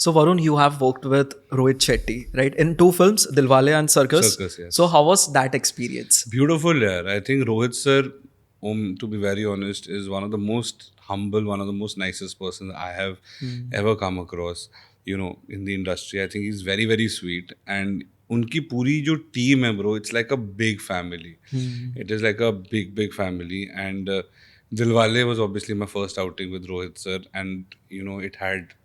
So Varun, you have worked with Rohit Shetty, right? In two films, Dilwale and Circus. Circus, yes. So how was that experience? Beautiful, yeah. I think Rohit sir, to be very honest, is one of the most humble, one of the most nicest persons I have ever come across. In the industry, I think he's very, very sweet. And उनकी पूरी जो team है, bro, it's like a big family. It is like a big, big family. And Dilwale was obviously my first outing with Rohit sir, and it had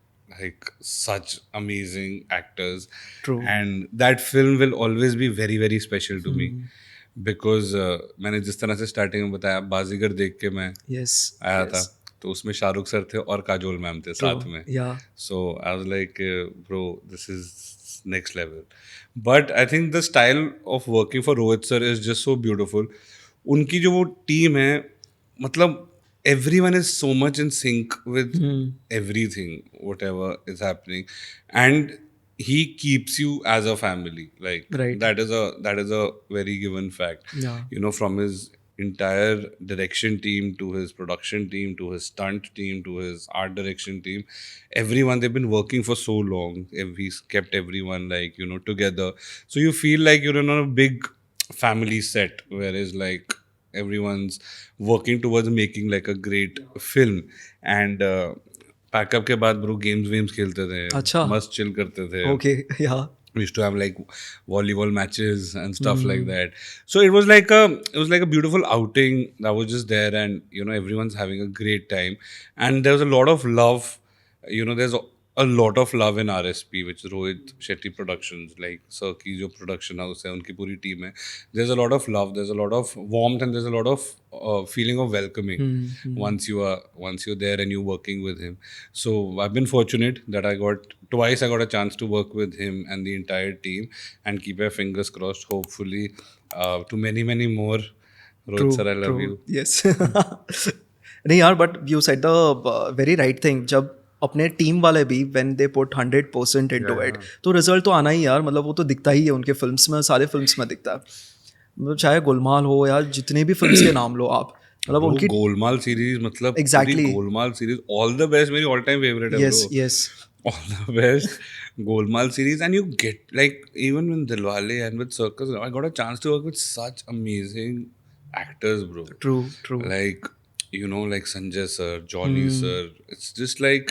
like such amazing actors, True. and that film will always be very, very special to me. Because मैंने जिस तरह से starting में बताया, बाजीगर देख के मैं Yes. आया था, Yes. तो उसमें शाहरुख सर थे और काजोल मैम थे True. साथ में. Yeah. So I was like, bro, this is next level. But I think the style of working for Rohit sir is just so beautiful. उनकी जो वो टीम है, मतलब everyone is so much in sync with everything, whatever is happening, and he keeps you as a family. Like Right. that is a very given fact. Yeah. From his entire direction team to his production team to his stunt team to his art direction team, everyone, they've been working for so long. He's kept everyone like together, so you feel like you're in a big family set, whereas like everyone's working towards making like a great film. And pack up के बाद bro games वेम्स खेलते थे, अच्छा. मस्त chill करते थे. Okay. Yeah. We used to have like volleyball matches and stuff like that. So it was like a beautiful outing that was just there, and everyone's having a great time, and there was a lot of love. There's a lot of love in RSP, which is Rohit Shetty Productions, like Sir की जो production house है, उनकी पूरी team है. There's a lot of love, there's a lot of warmth, and there's a lot of feeling of welcoming once you're there and you're working with him. So I've been fortunate that I got a chance to work with him and the entire team, and keep our fingers crossed. Hopefully, to many, many more. Rohit True. sir, I love True. you. Yes. नहीं यार, but you said the very right thing. जब अपने team वाले भी when they put 100% into it, तो result तो आना ही यार. मतलब वो तो दिखता ही है उनके फिल्म्स में, सारे फिल्म्स में दिखता है. मतलब चाहे गोलमाल हो या जितने भी फिल्म्स के नाम लो आप, मतलब Bro, उनकी. गोलमाल सीरीज, मतलब Exactly. पूरी Golmaal series, all the best, मेरी ऑल टाइम फेवरेट है Yes. Bro. Yes. All the best. Golmaal series, and you get like, even with Dilwale and with Circus, I got a chance to work with such amazing actors, bro. True. True. Like like Sanjay sir, Johnny sir. It's just like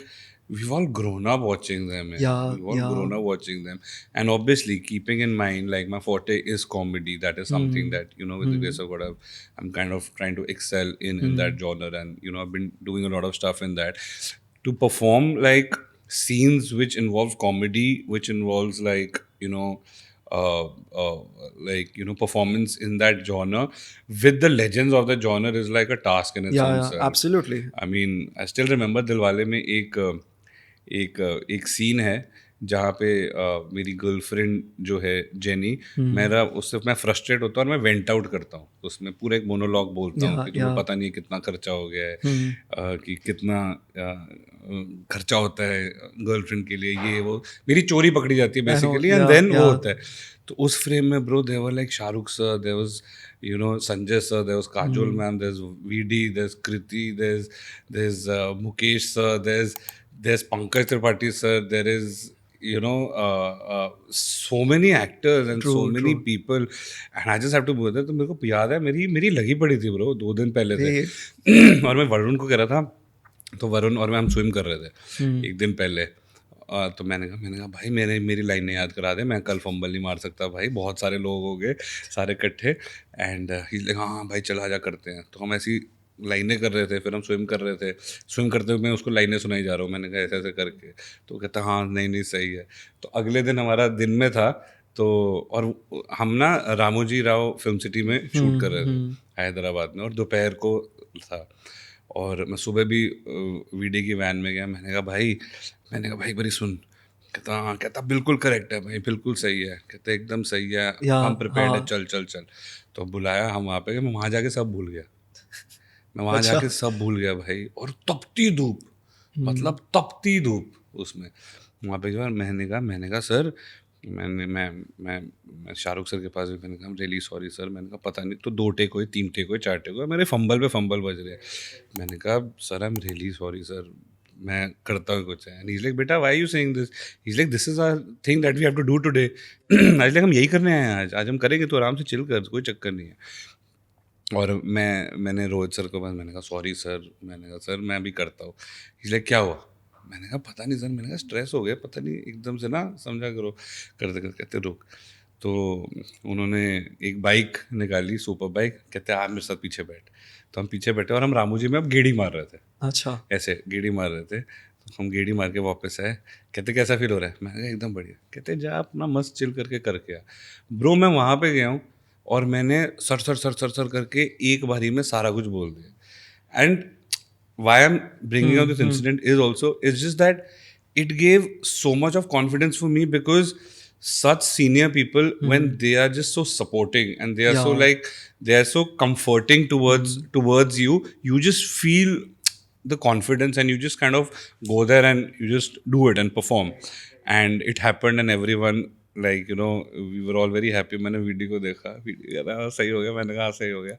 we've all grown up watching them. Man. Yeah, We've all yeah. grown up watching them, and obviously keeping in mind, like, my forte is comedy. That is something that with the grace of God, I'm kind of trying to excel in that genre, and I've been doing a lot of stuff in that, to perform like scenes which involve comedy, which involves like uh, uh, performance in that genre with the legends of the genre is like a task in its Yeah. own Yeah. self. Absolutely. I mean, I still remember Dilwale में एक scene है जहाँ पे मेरी girlfriend जो है jenny, उससे मैं फ्रस्ट्रेट होता हूँ और मैं वेंट आउट करता हूँ. उसमें पूरा एक मोनोलॉग बोलता हूँ Yeah, कि तुम्हें yeah. पता नहीं है कितना खर्चा हो गया है, कि कितना खर्चा होता है गर्लफ्रेंड के लिए, ये वो. मेरी चोरी पकड़ी जाती है I know, basically, and yeah, then वो yeah. होता है. तो उस फ्रेम में bro, there were like Shahrukh sir, there was Sanjay sir, there was Kajol ma'am, there's VD, there's Kriti, there's Mukesh sir, there's Pankaj Tripathi sir, there is so many actors and True, so many true. people, and I just have to बोल, तो मेरे को याद है, मेरी लगी पड़ी थी ब्रो 2 दिन पहले थे. और मैं वरुण को कह रहा था, तो वरुण और मैं हम स्विम कर रहे थे एक दिन पहले. तो मैंने कहा भाई, मेरी लाइनें याद करा दे, मैं कल फंबल नहीं मार सकता भाई, बहुत सारे लोग हो गए सारे इकट्ठे. एंड हाँ भाई चल आजा करते हैं. तो हम ऐसी लाइनें कर रहे थे, फिर हम स्विम कर रहे थे. स्विम करते हुए मैं उसको लाइनें सुनाई जा रहा हूँ, मैंने कहा ऐसे ऐसे करके. तो कहता हाँ नहीं सही है. तो अगले दिन हमारा दिन में था, तो और हम ना रामोजी राव फिल्म सिटी में शूट कर रहे थे हैदराबाद में, और दोपहर को था. और मैं सुबह भी वीडी की वैन में गया. मैंने कहा भाई बड़ी सुन. कहता बिल्कुल करेक्ट है भाई, बिल्कुल सही है. कहते एकदम सही है, Yeah, हम प्रिपेयर्ड है, हाँ. चल. तो बुलाया हम वहाँ पे, मैं वहाँ जाके सब भूल गया. मैं वहाँ जाके सब भूल गया भाई. और तपती धूप, मतलब तपती धूप उसमें वहाँ पे जो है. मैंने कहा सर, मैं शाहरुख सर के पास भी, मैंने कहा रियली सॉरी सर. मैंने कहा पता नहीं, तो 2 टेक हुए, 3 टेक हुए, 4 टेक हुए, मेरे फंबल पे फंबल बज रहे. मैंने कहा sir I am really sorry sir, मैं करता हूँ कुछ है, एंड ही इज लाइक बेटा why you saying this, he is like this is our thing that we have to do today. आज लाइक हम यही करने आए हैं, आज हम करेंगे, तो आराम से चिल कर, कोई चक्कर नहीं है। और मैंने रोहित सर को बस मैंने कहा सॉरी सर, मैंने कहा सर मैं अभी करता हूँ। इस लाइक क्या हुआ, मैंने कहा पता नहीं सर, मैंने कहा स्ट्रेस हो गया, पता नहीं एकदम से ना, समझा करो, करते करते कहते रुक। तो उन्होंने एक बाइक निकाली, सुपर बाइक, कहते आप मेरे साथ पीछे बैठ। तो हम पीछे बैठे और हम रामू जी में अब गेड़ी मार रहे थे, अच्छा। ऐसे गेड़ी मार रहे थे। तो हम गेड़ी मार के वापस आए, कहते कैसा फील हो रहा है, मैंने कहा एकदम बढ़िया। कहते जा अपना मस्त चिल करके आ। ब्रो मैं वहाँ पे गया हूँ और मैंने सर करके एक बारी में सारा कुछ बोल दिया। And why I'm bringing out this incident is also, it's just that it gave so much of confidence for me, because such senior people, when they are just so supporting and they are so Yeah. like, they are so comforting towards you, you just feel the confidence and you just kind of go there and you just do it and perform. And it happened and everyone, like you know, we were all very happy। मैंने video को देखा, video कहा सही हो गया, मैंने कहा सही हो गया।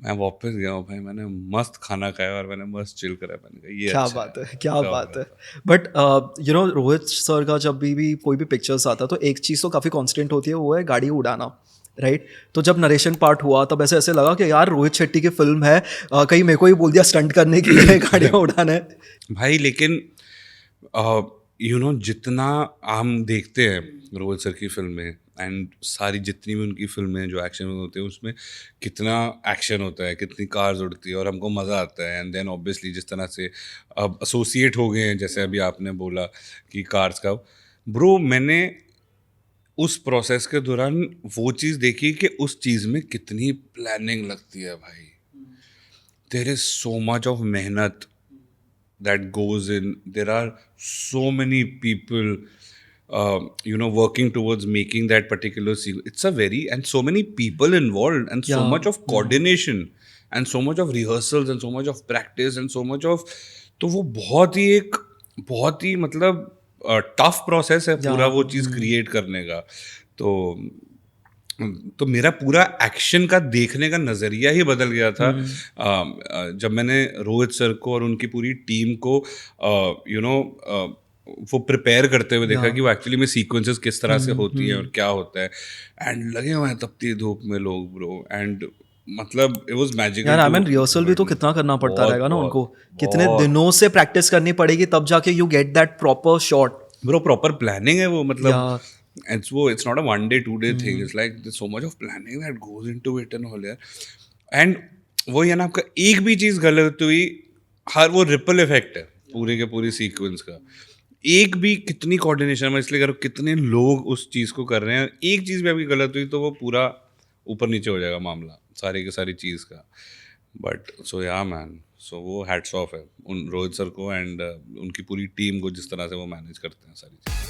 मैं वापस गया हूँ भाई, मैंने मस्त खाना खाया और मैंने मस्त चिल करा। मैंने कहा ये क्या अच्छा बात है, क्या बात है। But you know Rohit sir का जब भी कोई भी पिक्चर्स आता तो एक चीज़ तो काफ़ी कांस्टेंट होती है, वो है गाड़ी उड़ाना, राइट। तो जब नरेशन पार्ट हुआ तब ऐसे ऐसे लगा कि यार रोहित शेट्टी की फिल्म है, कहीं मेरे को ही बोल दिया स्टंट करने के लिए गाड़ियाँ उड़ाना है भाई। लेकिन यू नो जितना हम देखते हैं रोहित सर की फिल्में एंड सारी जितनी भी उनकी फिल्में जो एक्शन होते हैं, उसमें कितना एक्शन होता है, कितनी कार्स उड़ती है और हमको मज़ा आता है। एंड देन ऑब्वियसली जिस तरह से अब एसोसिएट हो गए हैं, जैसे अभी आपने बोला कि कार्स का, ब्रो मैंने उस प्रोसेस के दौरान वो चीज़ देखी कि उस चीज़ में कितनी प्लानिंग लगती है भाई। There is so much of मेहनत that goes in, there are so many people you know working towards making that particular sequence. It's a very, and so many people involved and so Yeah. much of coordination and so much of rehearsals and so much of practice and so much of, तो वो बहुत ही मतलब tough process है पूरा वो चीज़ create करने का। तो मेरा पूरा एक्शन का देखने का नज़रिया ही बदल गया था जब मैंने रोहित सर को और उनकी पूरी टीम को यू नो वो प्रिपेयर करते हुए देखा कि वो एक्चुअली में सीक्वेंसेस किस तरह से होती हैं और क्या होता है। एंड लगे हुए हैं तपती धूप में लोग ब्रो, एंड मतलब इट वाज मैजिकल। यार आई मीन रिहर्सल भी तो कितना करना पड़ता रहेगा ना उनको, कितने दिनों से प्रैक्टिस करनी पड़ेगी तब जाके you get that proper shot. Bro proper planning है वो, मतलब it's not a 1 day 2 day thing, it's like there's so much of planning that goes into it and all यार। and वो ये ना आपका एक भी चीज़ गलत हुई, हर वो रिपल इफेक्ट है पूरे के पूरी सीक्वेंस का। एक भी कितनी कोऑर्डिनेशन में, इसलिए करो कितने लोग उस चीज़ को कर रहे हैं, एक चीज़ भी आपकी गलत हुई तो वो पूरा ऊपर नीचे हो जाएगा मामला सारी की सारी चीज़ का। बट सो या मैन, सो वो हैट्स ऑफ है उन रोहित सर को एंड उनकी पूरी टीम को, जिस तरह से वो मैनेज करते हैं सारी चीज़।